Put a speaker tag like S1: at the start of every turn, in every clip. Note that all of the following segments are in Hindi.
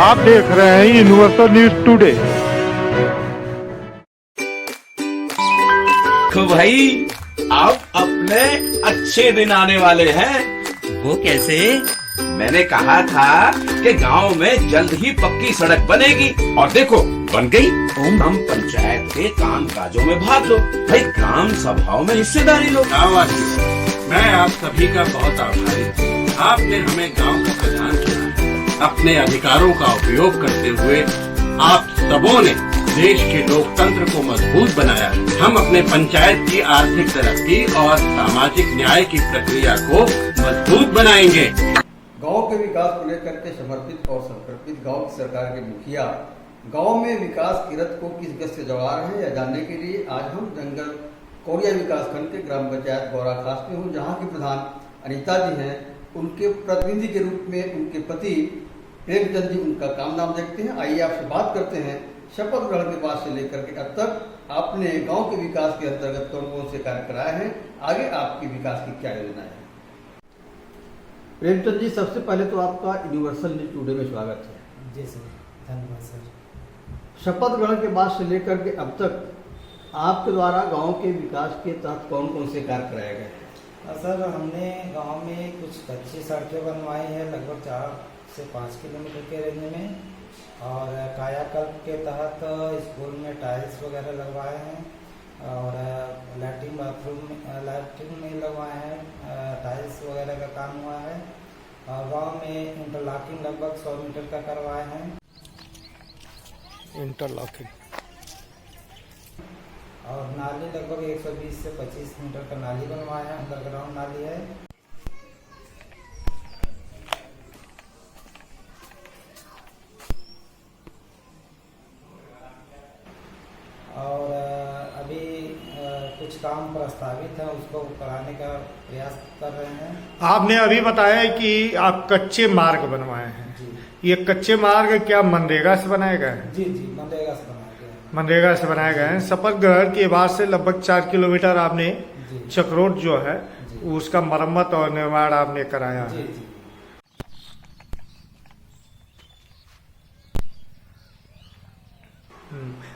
S1: आप देख रहे हैं यूनिवर्सल न्यूज टुडे।
S2: तो भाई अब अपने अच्छे दिन आने वाले हैं।
S3: वो कैसे?
S2: मैंने कहा था कि गांव में जल्द ही पक्की सड़क बनेगी और देखो बन गई। हम पंचायत के काम काजों में भाग लो भाई, ग्राम सभाओं में हिस्सेदारी लो।
S4: मैं आप सभी का बहुत आभारी हूँ। आपने हमें गांव का प्रधान चुना है। अपने अधिकारों का उपयोग करते हुए आप सबों ने देश के लोकतंत्र को मजबूत बनाया। हम अपने पंचायत की आर्थिक तरक्की और सामाजिक न्याय की प्रक्रिया को मजबूत बनाएंगे।
S5: गांव के विकास को लेकर के समर्पित और संकल्पित गांव की सरकार के मुखिया गांव में विकास की रथ को किस गति से जवा रहे हैं, यह जानने के लिए आज हम जंगल कोरिया विकासखंड के ग्राम पंचायत गौरा खास में हूँ, जहाँ के प्रधान अनीता जी हैं। उनके प्रतिनिधि के रूप में उनके पति प्रेमचंद जी उनका काम नाम देखते हैं। आइए आपसे बात करते हैं शपथ ग्रहण के बाद से लेकर के अब तक आपने गांव के विकास के अंतर्गत कौन कौन से कार्य कराए हैं, आगे आपकी विकास की क्या योजना है। प्रेमचंद जी, सबसे पहले तो आपका यूनिवर्सल न्यूज टुडे में स्वागत है।
S6: जी सर, धन्यवाद सर।
S5: शपथ ग्रहण के बाद से लेकर के अब तक आपके द्वारा गांव के विकास के तहत कौन कौन से कार्य कराए गए हैं?
S6: सर, हमने गांव में कुछ कच्ची सड़कें बनवाई हैं लगभग 4 से 5 किलोमीटर के रेंज में, और कायाकल्प के तहत स्कूल में टाइल्स वगैरह लगवाए हैं, और लैट्रिन बाथरूम में लगवाए हैं, टाइल्स वगैरह का काम हुआ है, और गांव में इंटरलॉकिंग लगभग 100 मीटर का करवाए हैं।
S5: इंटरलॉकिंग
S6: और नाली लगभग 120 से 25 मीटर का नाली बनवाया है, अंडरग्राउंड नाली है। और अभी कुछ काम प्रस्तावित है, उसको कराने का प्रयास कर रहे हैं।
S7: आपने अभी बताया कि आप कच्चे मार्ग बनवाए हैं। ये कच्चे मार्ग क्या मनरेगा से बनाए गए हैं?
S6: जी, मनरेगा से बनाए गए हैं।
S7: मनरेगा से बनाए गए हैं। शपथ ग्रहण के बाद से लगभग 4 किलोमीटर आपने चक्रोट जो है उसका मरम्मत और निर्माण आपने कराया है।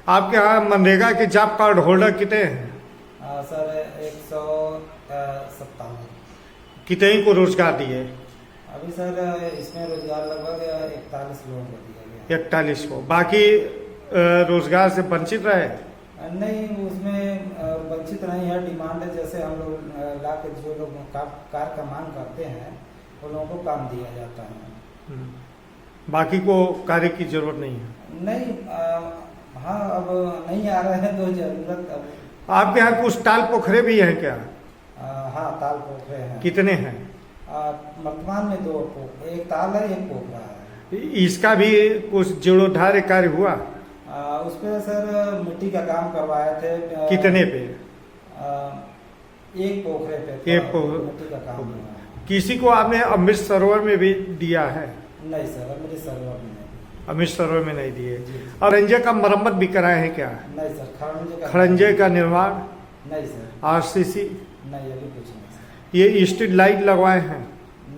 S7: आपके यहाँ मनरेगा के जॉब कार्ड होल्डर कितने हैं?
S6: सर 157।
S7: कितने को रोजगार दिए?
S6: अभी सर इसमें रोजगार लगभग 41 लोगों को दिया गया।
S7: 41 को। बाकी रोजगार से वंचित रहे?
S6: नहीं, उसमें वंचित नहीं है। डिमांड है, जैसे हम लोग ला के जो लोग कार्य का मांग करते हैं उन लोगों को काम दिया जाता है।
S7: बाकी को कार्य की जरूरत नहीं है?
S6: नहीं, हाँ, अब नहीं आ रहे हैं तो जरूरत अब।
S7: आपके यहाँ कुछ ताल पोखरे भी हैं क्या?
S6: हाँ, ताल पोखरे हैं।
S7: कितने हैं?
S6: वर्तमान में 2, एक ताल है, एक पोखरा है।
S7: इसका भी कुछ जीर्णोद्धार कार्य हुआ?
S6: उस पे सर मिट्टी का काम करवाए थे।
S7: कितने पे?
S6: एक पोखरे पे मिट्टी का काम हुआ।
S7: किसी को आपने अमृत सरोवर में भी दिया है?
S6: नहीं सर, अमृत सरोवर में नहीं।
S7: अमृत सरोवर में नहीं दिए। और खड़ंजे का मरम्मत भी कराए हैं क्या?
S6: नहीं सर,
S7: खड़ंजे का निर्माण?
S6: नहीं सर।
S7: आरसीसी?
S6: नहीं, अभी कुछ नहीं सर।
S7: ये स्ट्रीट लाइट लगवाए हैं?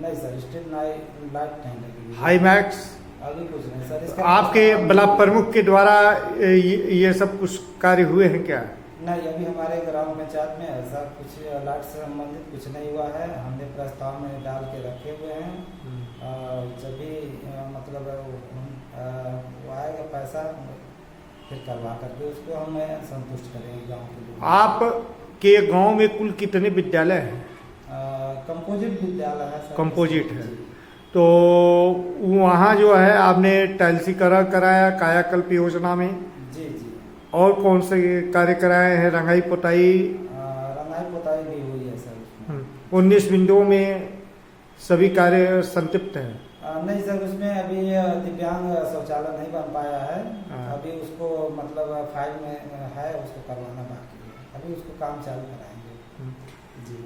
S6: नहीं सर, स्ट्रीट लाइट नहीं लगी।
S7: High max?
S6: अभी कुछ नहीं सर।
S7: आपके ब्लॉक प्रमुख के द्वारा ये सब कुछ कार्य हुए हैं क्या?
S6: नहीं, अभी हमारे ग्राम पंचायत में ऐसा कुछ लाइट से संबंधित कुछ नहीं हुआ है। हमने प्रस्ताव में डाल के रखे हुए हैं। जब भी मतलब वो आएगा पैसा, फिर करवा करके उसको हम संतुष्ट करेंगे गांव के लोग।
S7: आपके गांव में कुल कितने विद्यालय हैं?
S6: कंपोजिट विद्यालय है सर।
S7: कंपोजिट है। तो वहाँ जो है आपने टाइल्सीकरण कराया कायाकल्प योजना में?
S6: जी।
S7: और कौन से कार्य कराए हैं? रंगाई पोताई?
S6: रंगाई पोताई भी हुई है सर।
S7: 19 विंडो में सभी कार्य संतृप्त हैं?
S6: नहीं सर, उसमें अभी दिव्यांग शौचालय नहीं बन पाया है। अभी उसको मतलब फाइल में है, उसको करवाना बाकी है। अभी उसको काम चालू कराएंगे। जी।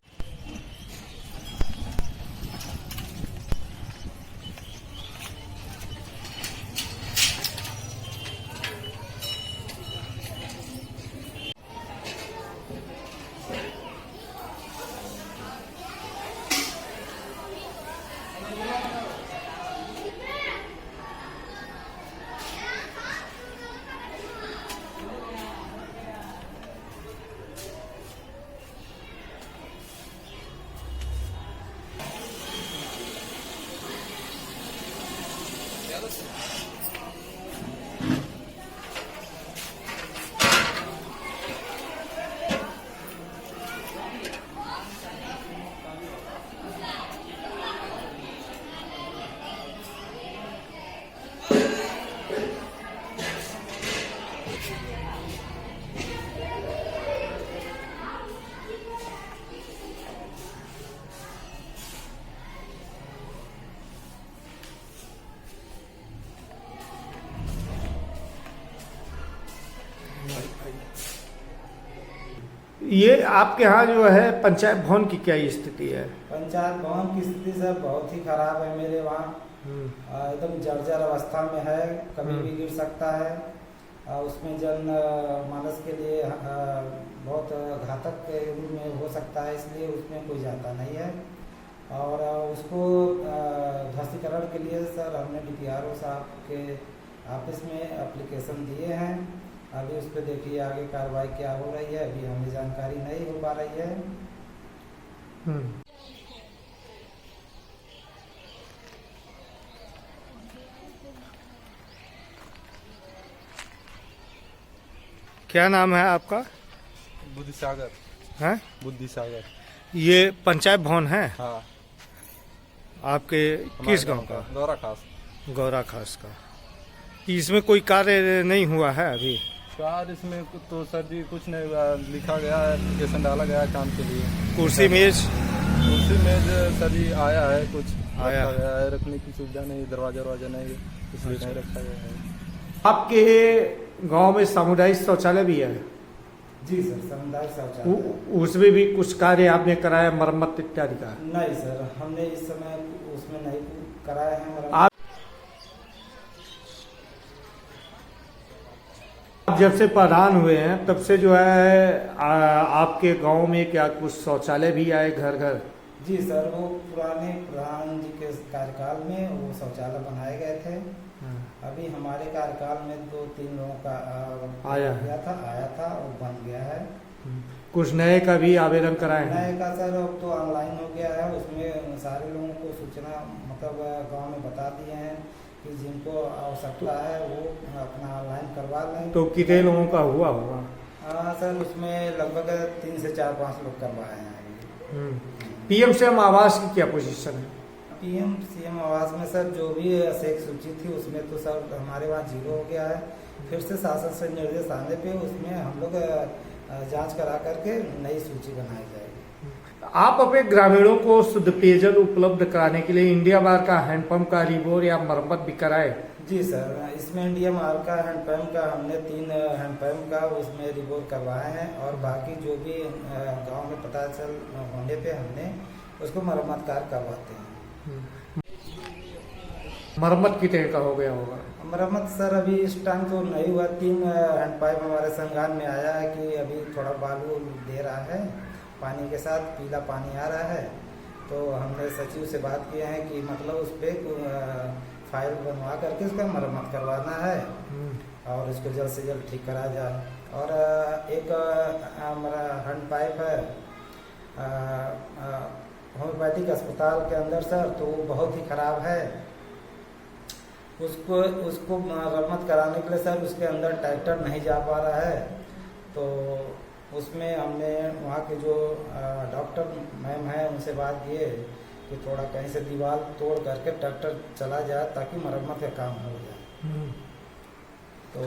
S7: ये आपके यहाँ जो है पंचायत भवन की क्या स्थिति है?
S6: पंचायत भवन की स्थिति सर बहुत ही खराब है मेरे वहाँ। एकदम जर्जर अवस्था में है, कभी भी गिर सकता है। उसमें जन मानस के लिए बहुत घातक के रूप में हो सकता है, इसलिए उसमें कोई जाता नहीं है। और उसको ध्वस्तीकरण के लिए सर हमने DPRO साहब के ऑफिस में एप्लीकेशन दिए हैं। अभी उस पर देखिए आगे कार्रवाई क्या हो रही है, अभी हमें जानकारी नहीं हो पा रही है।
S7: क्या नाम है आपका?
S1: बुद्धिसागर।
S7: हैं?
S1: बुद्धिसागर।
S7: ये पंचायत भवन है
S1: हाँ।
S7: आपके किस गांव का?
S1: गौरा खास।
S7: गौरा खास का। इसमें कोई कार्य नहीं हुआ है अभी?
S1: कार इसमें तो सर जी कुछ नहीं हुआ, लिखा गया है, एप्लीकेशन डाला गया है काम के लिए।
S7: कुर्सी मेज
S1: सर जी आया है, कुछ
S7: आया
S1: गया है, रखने की सुविधा नहीं, दरवाजा नहीं, इसलिए नहीं रखा गया है।
S7: आपके गांव में सामुदायिक शौचालय भी है?
S6: जी सर, सामुदायिक शौचालय।
S7: उसमें भी कुछ कार्य आपने कराया, मरम्मत इत्यादि का?
S6: नहीं सर, हमने इस समय उसमें नहीं कराया है मरम्मत।
S7: जब से प्रधान हुए हैं तब से जो है आपके गांव में क्या कुछ शौचालय भी आए घर घर?
S6: जी सर, वो पुराने प्रधान जी के कार्यकाल में वो शौचालय बनाए गए थे। अभी हमारे कार्यकाल में 2-3 लोगों का आया था और बन गया है।
S7: कुछ नए का भी आवेदन कराए हैं?
S6: नए का सर अब तो ऑनलाइन हो गया है, उसमें सारे लोगों को सूचना मतलब गांव में बता दिए हैं कि जिनको आवश्यकता है वो अपना ऑनलाइन करवा लें।
S7: तो कितने लोगों का हुआ होगा?
S6: सर उसमें लगभग 3 से 4-5 लोग करवाए हैं।
S7: PM CM आवास की क्या पोजीशन है?
S6: PM CM आवास में सर जो भी शेख सूची थी उसमें तो सर हमारे वहाँ 0 हो गया है। फिर से शासन से निर्देश आने पे उसमें हम लोग जांच करा करके नई सूची बनाई जाएगी।
S7: आप अपने ग्रामीणों को शुद्ध पेयजल उपलब्ध कराने के लिए इंडिया बार का हैंडपंप का रिबोर या मरम्मत भी कराए?
S6: जी सर, इसमें इंडिया मार का हैंडपम्प का हमने 3 हैंडपम्प का उसमें रिबोर करवाए हैं और बाकी जो भी गांव में पता चल होने पे हमने उसको मरम्मत कार्य करवाते हैं।
S7: मरम्मत कितने का हो गया होगा?
S6: मरम्मत सर अभी इस टाइम तो नहीं हुआ। 3 हैंडपाइप हमारे संज्ञान में आया है कि अभी थोड़ा बालू दे रहा है, पानी के साथ पीला पानी आ रहा है। तो हमने सचिव से बात किए हैं कि मतलब उस पर फाइल बनवा करके उसका मरम्मत करवाना है और इसको जल्द से जल्द ठीक करा जाए। और एक हमारा हैंड पाइप है होम्योपैथिक अस्पताल के अंदर सर, तो वो बहुत ही ख़राब है। उसको मरम्मत कराने के लिए सर उसके अंदर ट्रैक्टर नहीं जा पा रहा है। तो उसमें हमने वहाँ के जो डॉक्टर मैम है उनसे बात किए कि थोड़ा कहीं से दीवार तोड़ करके ट्रैक्टर चला जाए ताकि मरम्मत का काम हो जाए। तो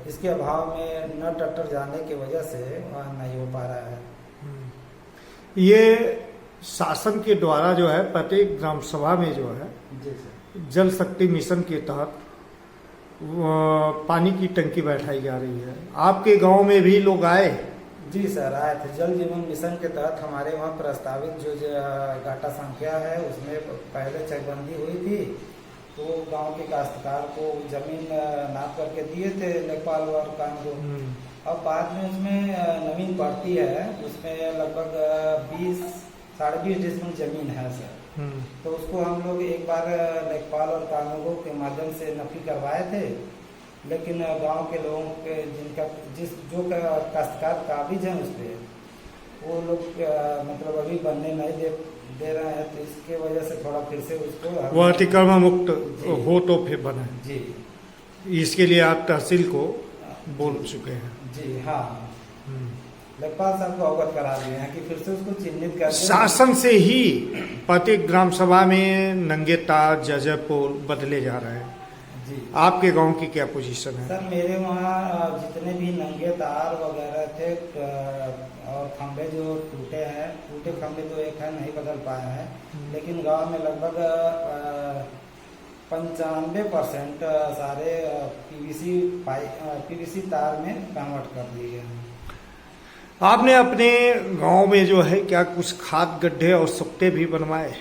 S6: इसके अभाव में न ट्रैक्टर जाने की वजह से वहाँ नहीं हो पा रहा है।
S7: ये शासन के द्वारा जो है प्रत्येक ग्राम सभा में जो है
S6: जी सर,
S7: जल शक्ति मिशन के तहत पानी की टंकी बैठाई जा रही है। आपके गांव में भी लोग आए?
S6: जी सर, आए थे। जल जीवन मिशन के तहत हमारे वहाँ प्रस्तावित जो घाटा संख्या है उसमें पहले चकबंदी हुई थी। तो गांव के काश्तकार को जमीन नाप करके दिए थे लेखपाल और काम को। अब बाद में उसमें नवीन बढ़ती है, उसमें लगभग 20-20.5 डिसमिल जमीन है सर। तो उसको हम लोग एक बार लेखपाल और कानूनों के माध्यम से नफी करवाए थे, लेकिन गांव के लोगों के जो काश्तकार काबिज हैं उस पर वो लोग मतलब अभी बनने नहीं दे रहे हैं, तो इसके वजह से थोड़ा फिर से उसको
S7: वो अतिक्रमण मुक्त
S6: जी।
S7: हो तो फिर बने।
S6: जी
S7: इसके लिए आप तहसील को बोल चुके हैं।
S6: जी हाँ, लेखपाल साहब को अवगत करा दिए हैं कि फिर से उसको चिन्हित कर
S7: शासन से ही प्रत्येक ग्राम सभा में नंगे तार जजर पोल बदले जा रहे हैं।
S6: जी
S7: आपके गांव की क्या पोजीशन है?
S6: सर, मेरे वहाँ जितने भी नंगे तार वगैरह थे और खंभे जो टूटे हैं, टूटे खंभे तो एक है नहीं बदल पाए हैं, लेकिन गांव में लगभग 95% सारे पीवीसी तार में कन्वर्ट कर दिए गए हैं।
S7: आपने अपने गांव में जो है क्या कुछ खाद गड्ढे और सुक्ते भी बनवाए?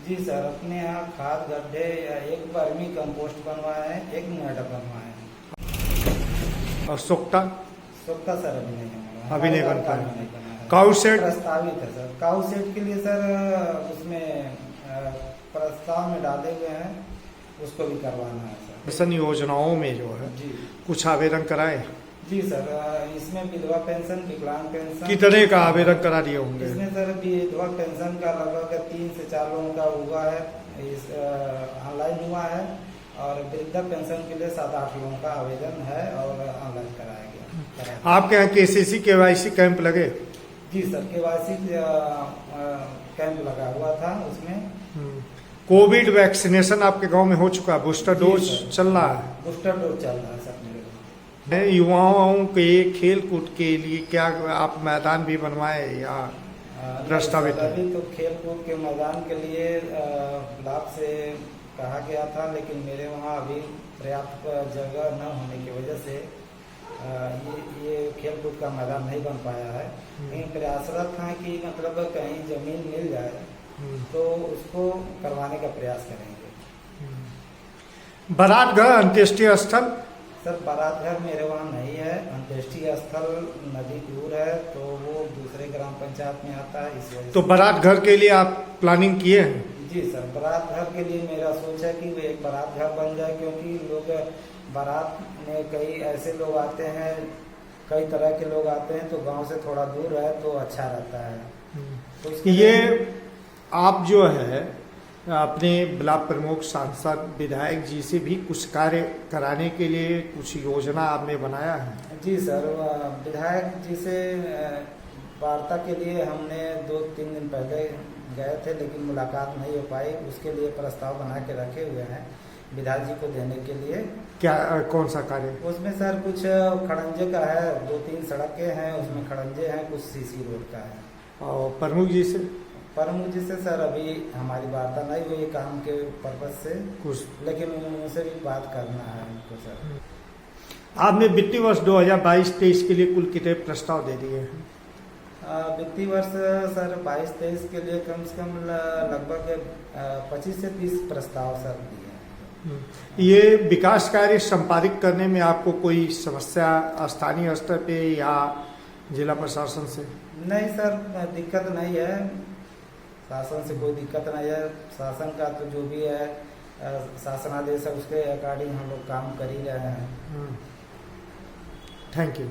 S6: जी सर, अपने यहाँ खाद गड्ढे, एक वर्मी कंपोस्ट बनवाए हैं, एक मैडा बनवाए हैं।
S7: और सुक्ता
S6: सोखता सर अभी नहीं बना,
S7: अभी नहीं बन
S6: हमारे
S7: पाया।
S6: गाँव में नहीं बना है।
S7: काऊ शेड
S6: प्रस्तावित है सर, काऊ शेड के लिए सर उसमें प्रस्ताव में डाले हुए हैं, उसको भी करवाना है सर।
S7: पेंशन योजनाओं में जो है
S6: जी
S7: कुछ आवेदन कराए?
S6: जी सर, इसमें विधवा पेंशन, विकलांग पेंशन,
S7: कितने का आवेदन करा दिए होंगे?
S6: इसमें सर विधवा पेंशन का लगभग 3 से 4 लोगों का हुआ है, इस ऑनलाइन हुआ है, और वृद्धा पेंशन के लिए 7-8 लोगों का आवेदन है और ऑनलाइन कराया गया।
S7: आपके यहाँ KCC KYC कैंप लगे?
S6: जी सर, KYC कैंप लगा हुआ था उसमें।
S7: कोविड वैक्सीनेशन आपके गांव में हो चुका है? बूस्टर
S6: जी
S7: डोज
S6: सर।
S7: चल रहा है?
S6: बूस्टर डोज चल रहा है सर मेरे को।
S7: युवाओं के खेल कूद के लिए क्या आप मैदान भी बनवाए या प्रस्तावित है?
S6: अभी तो खेल कूद के मैदान के लिए ब्लॉक से कहा गया था, लेकिन मेरे वहाँ अभी पर्याप्त जगह न होने की वजह से ये खेल कूद का मैदान नहीं बन पाया है। लेकिन प्रयासरत हैं कि मतलब कहीं जमीन मिल जाए तो उसको करवाने का प्रयास करेंगे।
S7: बारात घर अंत्येष्टि स्थल?
S6: सर, बारात घर मेरे वहाँ नहीं है, अंत्येष्टि स्थल नदी दूर है, तो वो दूसरे ग्राम पंचायत में आता है, इस वजह
S7: तो बारात घर के लिए आप प्लानिंग किए हैं?
S6: जी सर, बारात घर के लिए मेरा सोच है कि वो एक बारात घर बन जाए, क्योंकि लोग बारात में कई ऐसे लोग आते हैं, कई तरह के लोग आते हैं, तो गांव से थोड़ा दूर है तो अच्छा रहता है। तो उसके
S7: ये
S6: लिए
S7: आप जो है अपने ब्लॉक प्रमुख, सांसद, विधायक जी से भी कुछ कार्य कराने के लिए कुछ योजना आपने बनाया है?
S6: जी सर, विधायक जी से वार्ता के लिए हमने 2-3 दिन पहले गए थे, लेकिन मुलाकात नहीं हो पाई। उसके लिए प्रस्ताव बना के रखे हुए हैं विधायक जी को देने के लिए।
S7: क्या कौन सा कार्य?
S6: उसमें सर कुछ खड़ंजे का है, 2-3 सड़कें हैं, उसमें खड़ंजे हैं, कुछ सीसी रोड का है।
S7: और प्रमुख जी से
S6: प्रमुख जी से सर अभी हमारी वार्ता नहीं हुई काम के पर्पज से,
S7: कुछ?
S6: लेकिन उनसे भी बात करना है उनको सर।
S7: आपने वित्तीय वर्ष 2022-23 के लिए कुल कितने प्रस्ताव दे दिए हैं?
S6: वित्तीय वर्ष सर 22-23 के लिए कम से कम लगभग 25 से 30 प्रस्ताव सर दिए हैं।
S7: ये विकास कार्य संपादित करने में आपको कोई समस्या स्थानीय स्तर पे या जिला प्रशासन से?
S6: नहीं सर, दिक्कत नहीं है, शासन से कोई दिक्कत नहीं है। शासन का तो जो भी है शासनादेश है, उसके अकॉर्डिंग हम लोग काम कर ही रहे हैं।
S7: Thank you.